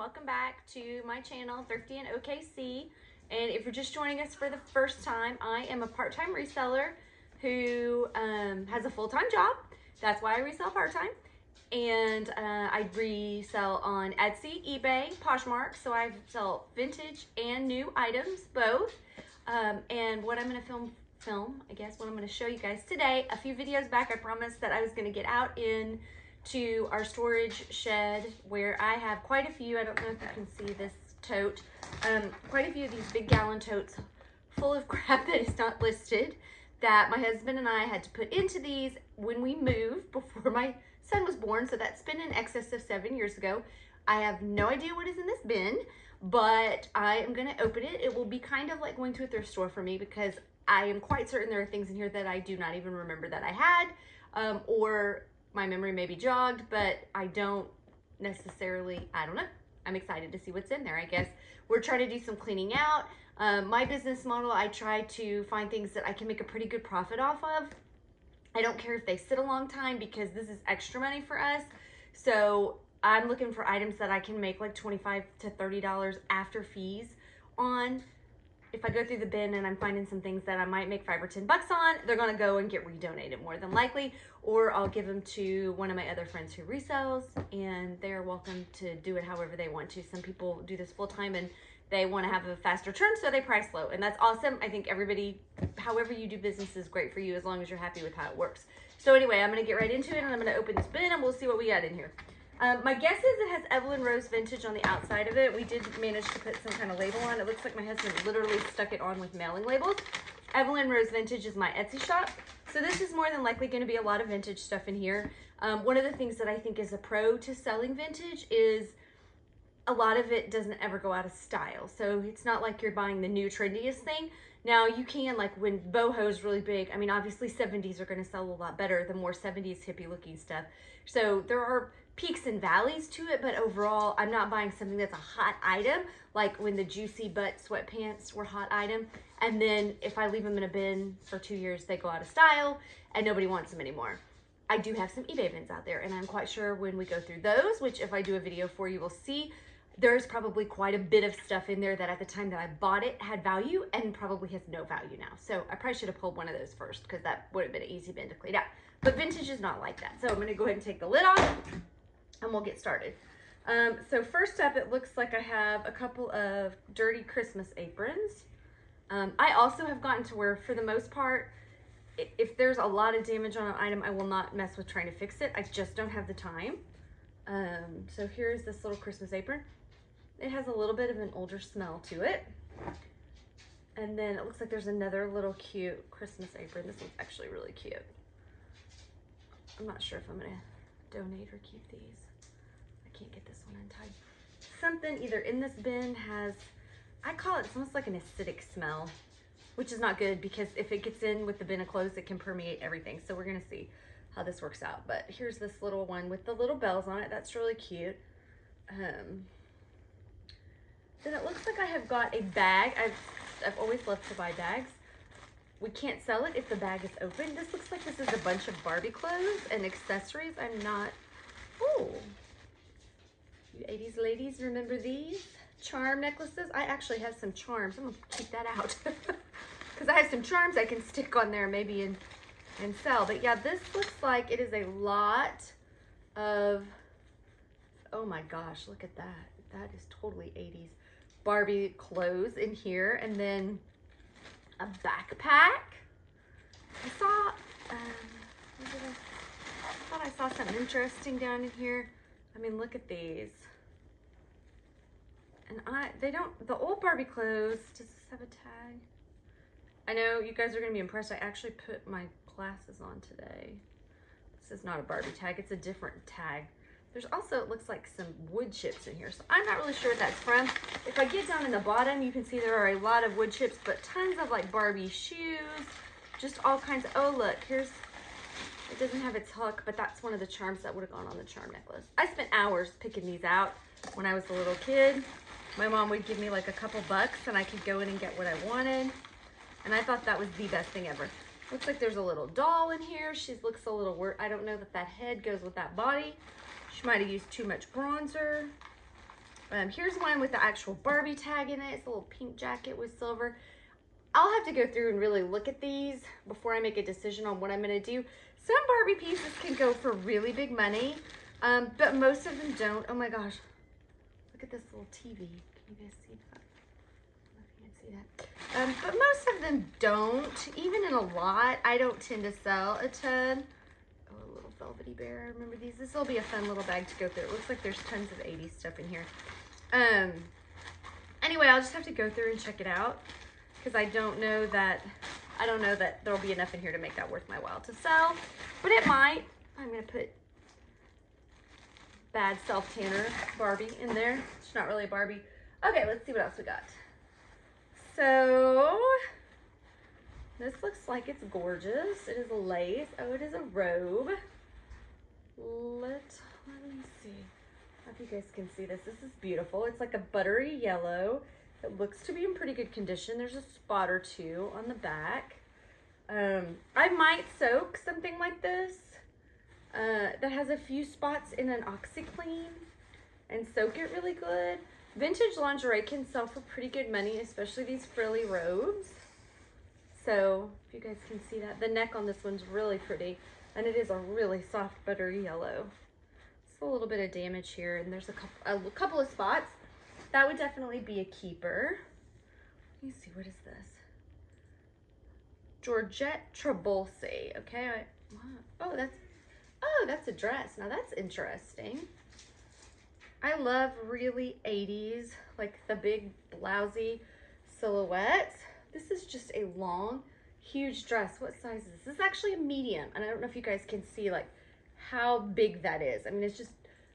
welcome back to my channel, Thrifty in OKC. And if you're just joining us for the first time, I am a part-time reseller who has a full-time job. That's why I resell part-time. And I resell on Etsy, eBay, Poshmark. So I sell vintage and new items, both. And what I'm gonna what I'm gonna show you guys today. A few videos back, I promised that I was gonna get out into our storage shed where I have quite a few. I don't know if you can see this tote. Quite a few of these big gallon totes full of crap that is not listed that my husband and I had to put into these when we moved before my son was born. So that's been in excess of 7 years ago. I have no idea what is in this bin, but I am gonna open it. It will be kind of like going to a thrift store for me because I am quite certain there are things in here that I do not even remember that I had, or my memory may be jogged, but I don't necessarily, I don't know. I'm excited to see what's in there, I guess. We're trying to do some cleaning out. My business model, I try to find things that I can make a pretty good profit off of. I don't care if they sit a long time because this is extra money for us. So I'm looking for items that I can make like $25 to $30 after fees on. If I go through the bin and I'm finding some things that I might make $5 or $10 on, they're gonna go and get redonated more than likely, or I'll give them to one of my other friends who resells, and they're welcome to do it however they want to. Some people do this full time and they wanna have a faster turn, so they price low, and that's awesome. I think everybody, however you do business is great for you as long as you're happy with how it works. So anyway, I'm gonna get right into it and I'm gonna open this bin and we'll see what we got in here. My guess is it has Evelyn Rose Vintage on the outside of it. We did manage to put some kind of label on. It looks like my husband literally stuck it on with mailing labels. Evelyn Rose Vintage is my Etsy shop. So this is more than likely going to be a lot of vintage stuff in here. One of the things that I think is a pro to selling vintage is a lot of it doesn't ever go out of style. So it's not like you're buying the new trendiest thing. Now you can, like when boho is really big, I mean, obviously 70s are going to sell a lot better, the more 70s hippie looking stuff. So there are peaks and valleys to it, but overall, I'm not buying something that's a hot item, like when the Juicy Butt sweatpants were hot item. And then if I leave them in a bin for 2 years, they go out of style and nobody wants them anymore. I do have some eBay bins out there, and I'm quite sure when we go through those, which if I do a video for you, will see, there's probably quite a bit of stuff in there that at the time that I bought it had value and probably has no value now. So I probably should have pulled one of those first because that would have been an easy bin to clean out. But vintage is not like that. So I'm gonna go ahead and take the lid off and we'll get started. So first up, it looks like I have a couple of dirty Christmas aprons. I also have gotten to where, for the most part, if there's a lot of damage on an item, I will not mess with trying to fix it. I just don't have the time. So here's this little Christmas apron. It has a little bit of an older smell to it. And then it looks like there's another little cute Christmas apron. This one's actually really cute. I'm not sure if I'm gonna donate or keep these. I can't get this one untied. Something either in this bin has, I call it, it's almost like an acidic smell, which is not good because if it gets in with the bin of clothes, it can permeate everything. So we're gonna see how this works out. But here's this little one with the little bells on it. That's really cute. Then it looks like I have got a bag. I've always loved to buy bags. We can't sell it if the bag is open. This looks like this is a bunch of Barbie clothes and accessories. I'm not, oh, you 80s ladies remember these? Charm necklaces. I actually have some charms. I'm gonna keep that out because I have some charms I can stick on there maybe and sell. But yeah, this looks like it is a lot of, oh my gosh, look at that. That is totally 80s Barbie clothes in here. And then a backpack. I saw, I thought I saw something interesting down in here. I mean, look at these. And they don't, the old Barbie clothes, does this have a tag? I know you guys are gonna be impressed. I actually put my glasses on today. This is not a Barbie tag, it's a different tag. There's also, it looks like some wood chips in here, so I'm not really sure what that's from. If I get down in the bottom, you can see there are a lot of wood chips, but tons of like Barbie shoes, just all kinds of, oh look, here's, it doesn't have its hook, but that's one of the charms that would have gone on the charm necklace. I spent hours picking these out when I was a little kid. My mom would give me like a couple bucks and I could go in and get what I wanted. And I thought that was the best thing ever. Looks like there's a little doll in here. She looks a little weird. I don't know that that head goes with that body. She might have used too much bronzer. Here's one with the actual Barbie tag in it. It's a little pink jacket with silver. I'll have to go through and really look at these before I make a decision on what I'm gonna do. Some Barbie pieces can go for really big money, but most of them don't. Oh my gosh, look at this little TV. Can you guys see that? I don't know if you can see that. But most of them don't. Even in a lot, I don't tend to sell a ton. Oh, a little velvety bear. I remember these. This will be a fun little bag to go through. It looks like there's tons of 80s stuff in here. Anyway, I'll just have to go through and check it out because I don't know that there'll be enough in here to make that worth my while to sell, but it might. I'm gonna put bad self-tanner Barbie in there. It's not really a Barbie. Okay, let's see what else we got. So this looks like it's gorgeous. It is a lace. Oh, it is a robe. Let me see. I don't know if you guys can see this. This is beautiful. It's like a buttery yellow. It looks to be in pretty good condition. There's a spot or two on the back. I might soak something like this that has a few spots in an OxyClean and soak it really good. Vintage lingerie can sell for pretty good money, especially these frilly robes. So if you guys can see that, the neck on this one's really pretty, and it is a really soft buttery yellow. It's a little bit of damage here, and there's a couple of spots. That would definitely be a keeper. Let me see, what is this? Georgette Trabolsi. Okay, oh, that's a dress. Now that's interesting. I love really 80s, like the big blousy silhouettes. This is just a long, huge dress. What size is this? This is actually a medium, and I don't know if you guys can see like how big that is. I mean, it's just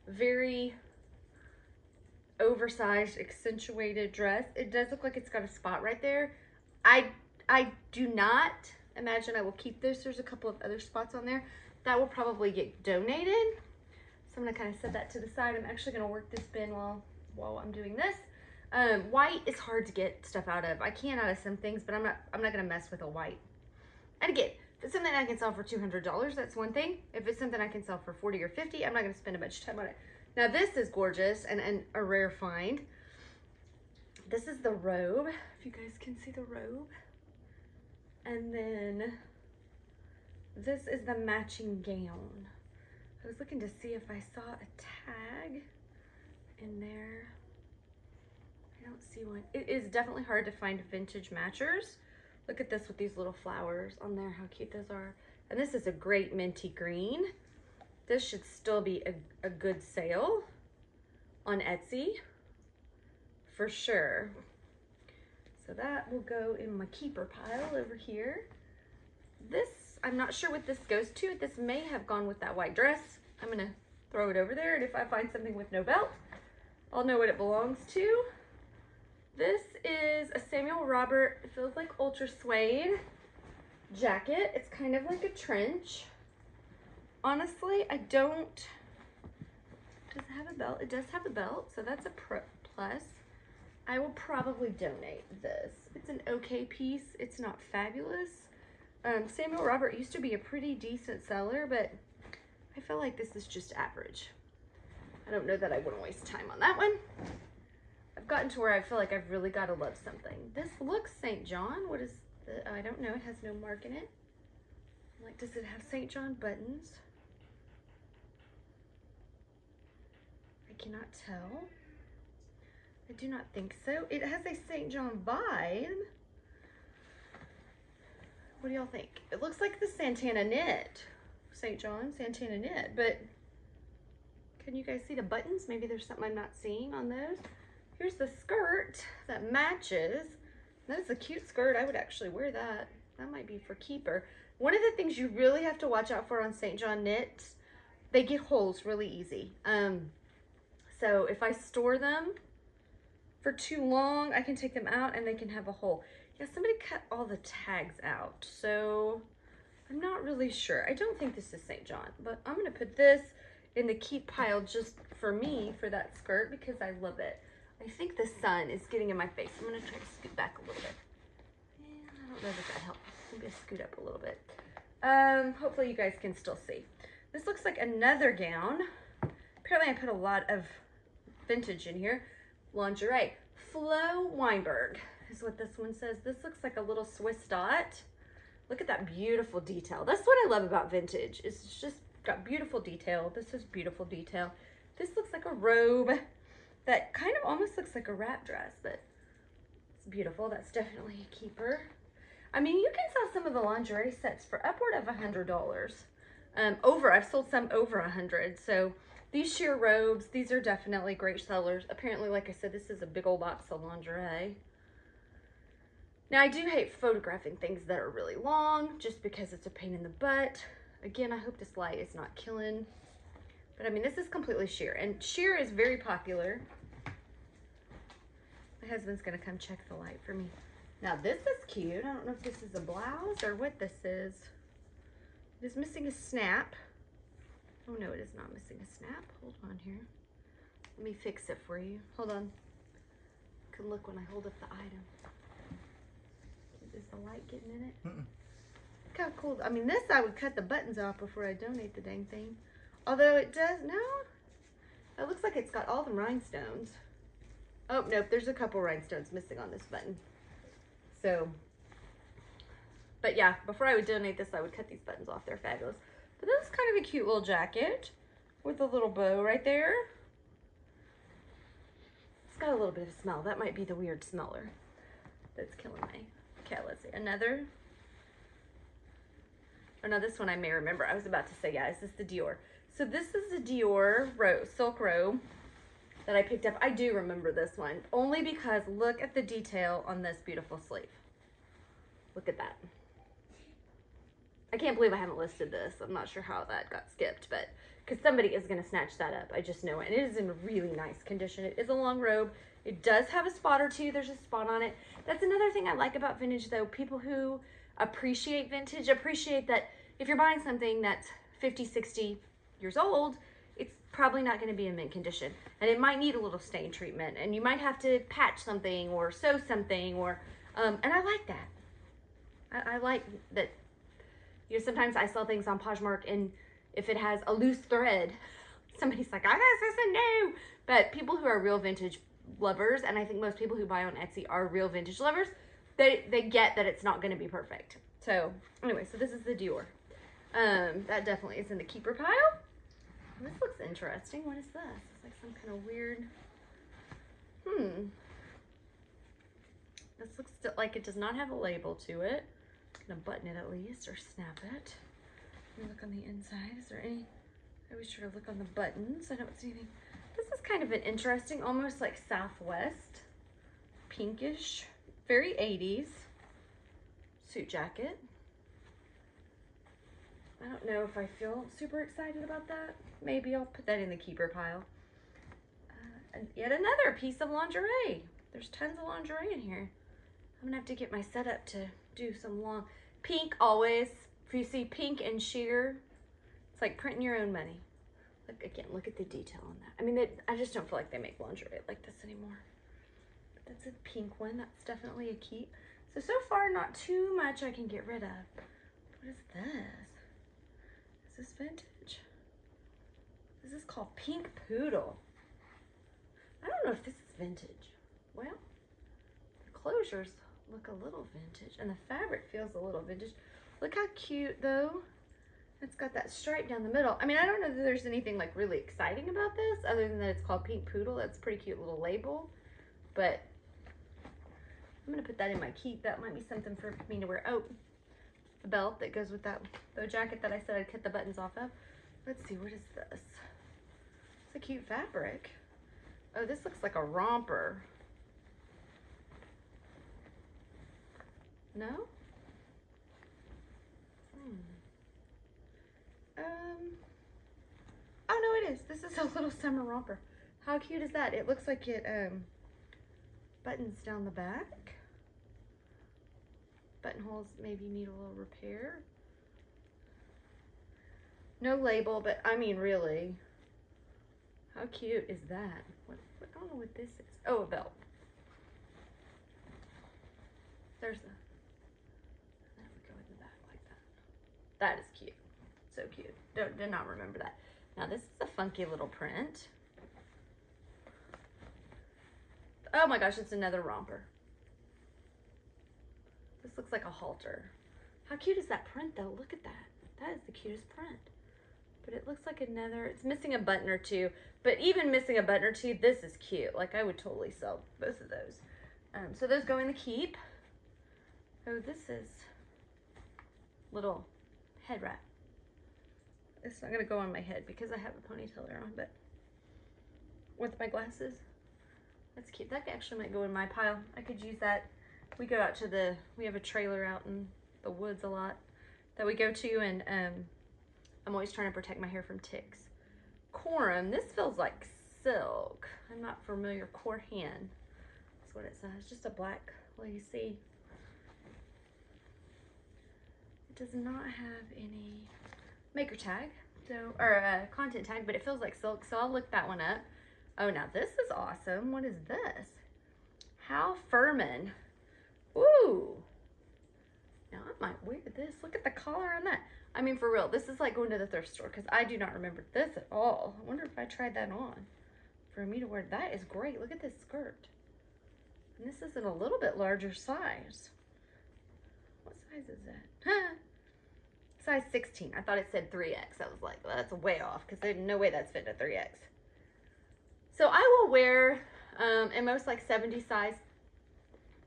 very oversized, accentuated dress. It does look like it's got a spot right there. I do not imagine I will keep this. There's a couple of other spots on there that will probably get donated. So I'm gonna kind of set that to the side. I'm actually gonna work this bin while I'm doing this. White is hard to get stuff out of. I can out of some things, but I'm not gonna mess with a white. And again, if it's something I can sell for $200, that's one thing. If it's something I can sell for $40 or $50, I'm not gonna spend a bunch of time on it. Now this is gorgeous and a rare find. This is the robe, if you guys can see the robe. And then this is the matching gown. I was looking to see if I saw a tag in there. I don't see one. It is definitely hard to find vintage matchers. Look at this with these little flowers on there, how cute those are. And this is a great minty green. This should still be a good sale on Etsy for sure. So that will go in my keeper pile over here. This, I'm not sure what this goes to. This may have gone with that white dress. I'm gonna throw it over there, and if I find something with no belt, I'll know what it belongs to. This is a Samuel Robert, it feels like ultra suede jacket. It's kind of like a trench. Honestly, I don't, does it have a belt? It does have a belt, so that's a plus. I will probably donate this. It's an okay piece. It's not fabulous. Samuel Robert used to be a pretty decent seller, but I feel like this is just average. I don't know that I want to waste time on that one. I've gotten to where I feel like I've really got to love something. This looks St. John. What is the, I don't know. It has no mark in it. Like, does it have St. John buttons? I cannot tell. I do not think so. It has a St. John vibe. What do y'all think? It looks like the Santana knit. St. John, Santana knit, but can you guys see the buttons? Maybe there's something I'm not seeing on those. Here's the skirt that matches. That is a cute skirt. I would actually wear that. That might be for keeper. One of the things you really have to watch out for on St. John knits, they get holes really easy. So if I store them for too long, I can take them out and they can have a hole. Yeah, somebody cut all the tags out, so I'm not really sure. I don't think this is St. John, but I'm gonna put this in the keep pile just for me, for that skirt, because I love it. I think the sun is getting in my face. I'm gonna try to scoot back a little bit. Yeah, I don't know if that helps. Maybe I scoot up a little bit. Hopefully you guys can still see. This looks like another gown. Apparently I put a lot of vintage in here. lingerie. Flo Weinberg is what this one says. This looks like a little Swiss dot. Look at that beautiful detail. That's what I love about vintage. It's just got beautiful detail. This is beautiful detail. This looks like a robe that kind of almost looks like a wrap dress, but it's beautiful. That's definitely a keeper. I mean, you can sell some of the lingerie sets for upward of $100. I've sold some over 100. So these sheer robes, these are definitely great sellers. Apparently, like I said, this is a big old box of lingerie. Now, I do hate photographing things that are really long just because it's a pain in the butt. Again, I hope this light is not killing. But I mean, this is completely sheer, and sheer is very popular. My husband's gonna come check the light for me. Now, this is cute. I don't know if this is a blouse or what this is. It is missing a snap. Oh no, it is not missing a snap. Hold on here. Let me fix it for you. Hold on. You can look when I hold up the item. Is the light getting in it? Look how cool. I mean, this I would cut the buttons off before I donate the dang thing. Although it does, no. It looks like it's got all the rhinestones. Oh, nope, there's a couple rhinestones missing on this button. So, but yeah, before I would donate this, I would cut these buttons off. They're fabulous. But this is kind of a cute little jacket with a little bow right there. It's got a little bit of smell. That might be the weird smeller that's killing me. Okay, let's see. Another. Oh, no, this one I may remember. I was about to say, yeah, is this the Dior? So this is the Dior silk robe that I picked up. I do remember this one, only because look at the detail on this beautiful sleeve. Look at that. I can't believe I haven't listed this. I'm not sure how that got skipped, but because somebody is going to snatch that up. I just know it. And it is in really nice condition. It is a long robe. It does have a spot or two. There's a spot on it. That's another thing I like about vintage, though. People who appreciate vintage appreciate that if you're buying something that's 50, 60 years old, it's probably not going to be in mint condition. And it might need a little stain treatment. And you might have to patch something or sew something. Or and I like that. I like that. You know, sometimes I sell things on Poshmark, and if it has a loose thread, somebody's like, this isn't new. But people who are real vintage lovers, and I think most people who buy on Etsy are real vintage lovers, they get that it's not going to be perfect. So anyway, so this is the Dior. That definitely is in the keeper pile. This looks interesting. What is this? It's like some kind of weird, this looks like it does not have a label to it. I'm gonna button it at least, or snap it. Let me look on the inside. Is there any? I always try to look on the buttons. I don't see anything. This is kind of an interesting, almost like Southwest, pinkish, very 80s suit jacket. I don't know if I feel super excited about that. Maybe I'll put that in the keeper pile. And yet another piece of lingerie. There's tons of lingerie in here. I'm gonna have to get my setup to do some long pink always. If you see pink and sheer, it's like printing your own money. Look again, look at the detail on that. I mean, I just don't feel like they make lingerie like this anymore. But that's a pink one. That's definitely a keep. So far, not too much I can get rid of. What is this? Is this vintage? This is called Pink Poodle. I don't know if this is vintage. Well, the closures look a little vintage, and the fabric feels a little vintage. Look how cute, though. It's got that stripe down the middle. I mean, I don't know that there's anything like really exciting about this other than that it's called Pink Poodle. That's a pretty cute little label, but I'm gonna put that in my keep. That might be something for me to wear. Oh, the belt that goes with that, the jacket that I said I'd cut the buttons off of. Let's see, what is this? It's a cute fabric. Oh, this looks like a romper. No? Oh no, it is. This is a little summer romper. How cute is that? It looks like it buttons down the back. Buttonholes maybe need a little repair. No label, but I mean, really, how cute is that? I don't know what this is. Oh, a belt. There's the. That would go in the back like that. That is cute. So cute. Did not remember that. Now this is a funky little print. Oh my gosh, it's another romper. This looks like a halter. How cute is that print though? Look at that. That is the cutest print. But it looks like another, it's missing a button or two. But even missing a button or two, this is cute. Like I would totally sell both of those. So those go in the keep. Oh, this is little head wrap. It's not gonna go on my head because I have a ponytail there on, but with my glasses, that's cute. That actually might go in my pile. I could use that. We go out to we have a trailer out in the woods a lot that we go to, and I'm always trying to protect my hair from ticks. Corum, this feels like silk. I'm not familiar. Corhan, that's what it says. Just a black lacy. It does not have any maker tag, so, or content tag, but it feels like silk, so I'll look that one up. Oh, now this is awesome. What is this? Hal Furman. Ooh. Now I might wear this. Look at the collar on that. I mean, for real, this is like going to the thrift store because I do not remember this at all. I wonder if I tried that on for me to wear. That is great. Look at this skirt. And this is in a little bit larger size. What size is that? Huh. Size 16. I thought it said 3X. I was like, well, that's way off because there's no way that's fit a 3X. So I will wear in most like 70 size.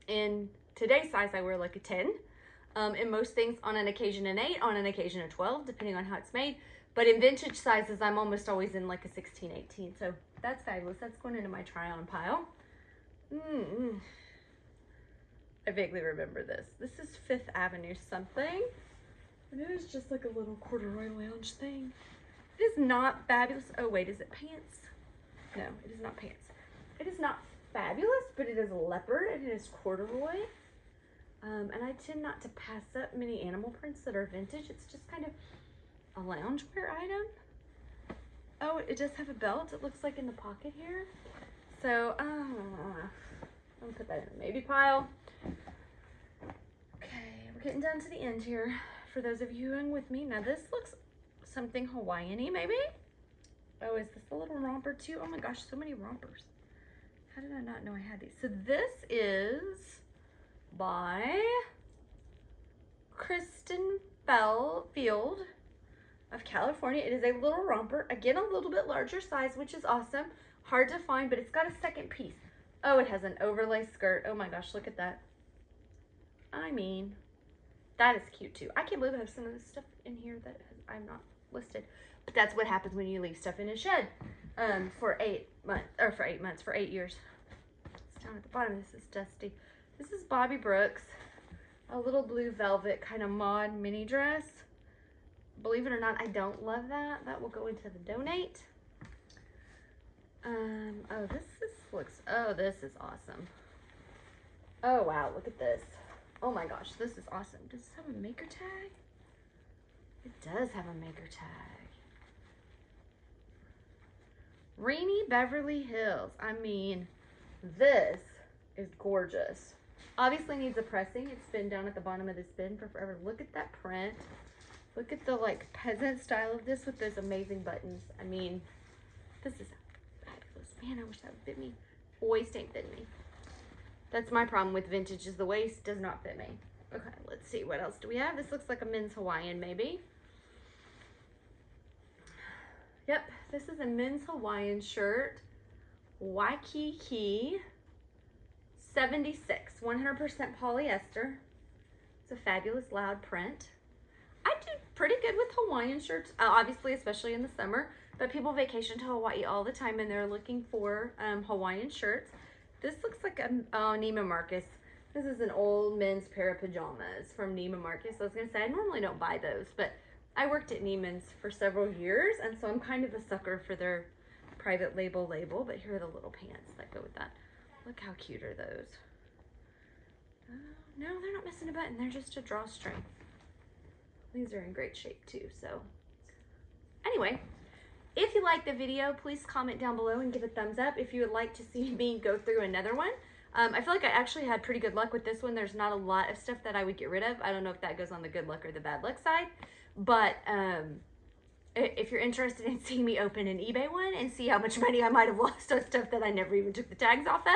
In today's size, I wear like a 10. In most things, on an occasion an 8, on an occasion a 12, depending on how it's made. But in vintage sizes, I'm almost always in like a 16, 18. So that's fabulous. That's going into my try-on pile. I vaguely remember this. This is Fifth Avenue something. And it is just like a little corduroy lounge thing. It is not fabulous. Oh wait, is it pants? No, it is not pants. It is not fabulous, but it is leopard and it is corduroy. And I tend not to pass up many animal prints that are vintage. It's just kind of a loungewear item. Oh, it does have a belt. It looks like in the pocket here. So, I'm gonna put that in the maybe pile. Okay, we're getting down to the end here. For those of you who are with me, now this looks something Hawaiian-y maybe. Oh, is this a little romper too? Oh my gosh, so many rompers. How did I not know I had these? So this is by Kristen Field of California. It is a little romper. Again, a little bit larger size, which is awesome. Hard to find, but it's got a second piece. Oh, it has an overlay skirt. Oh my gosh, look at that. I mean, that is cute too. I can't believe I have some of this stuff in here that I'm not listed. But that's what happens when you leave stuff in a shed for 8 months, or for 8 months, for 8 years. It's down at the bottom. This is dusty. This is Bobby Brooks, a little blue velvet kind of mod mini dress. Believe it or not, I don't love that. That will go into the donate. Oh, this looks, oh, this is awesome. Oh, wow, look at this. Oh my gosh, this is awesome. Does this have a maker tag? It does have a maker tag. Rainy Beverly Hills. I mean, this is gorgeous. Obviously needs a pressing. It's been down at the bottom of this bin for forever. Look at that print. Look at the like peasant style of this with those amazing buttons. I mean, this is fabulous. Man, I wish that would fit me. Waist ain't fit me. That's my problem with vintage, is the waist does not fit me. Okay, let's see. What else do we have? This looks like a men's Hawaiian, maybe. Yep, this is a men's Hawaiian shirt. Waikiki 76, 100% polyester. It's a fabulous loud print. I do pretty good with Hawaiian shirts, obviously, especially in the summer. But people vacation to Hawaii all the time and they're looking for Hawaiian shirts. This looks like a Neiman Marcus. This is an old men's pair of pajamas from Neiman Marcus. I was gonna say, I normally don't buy those, but I worked at Neiman's for several years, and so I'm kind of a sucker for their private label, but here are the little pants that go with that. Look how cute are those. No, they're not missing a button. They're just a drawstring. These are in great shape too, so. Anyway, if you like the video, please comment down below and give a thumbs up. If you would like to see me go through another one. I feel like I actually had pretty good luck with this one. There's not a lot of stuff that I would get rid of. I don't know if that goes on the good luck or the bad luck side. But if you're interested in seeing me open an eBay one and see how much money I might have lost on stuff that I never even took the tags off of,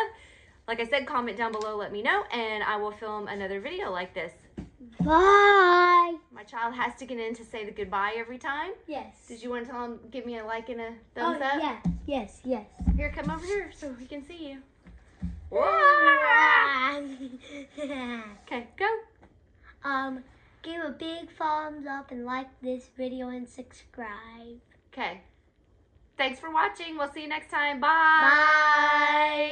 Like I said, comment down below, let me know, and I will film another video like this. Bye. My child has to get in to say the goodbye every time. Yes. Did you want to tell him, give me a like and a thumbs up? Yeah. Yes. Yes. Here, come over here so we can see you. Okay, go. Give a big thumbs up and like this video and subscribe. Okay. Thanks for watching. We'll see you next time. Bye. Bye.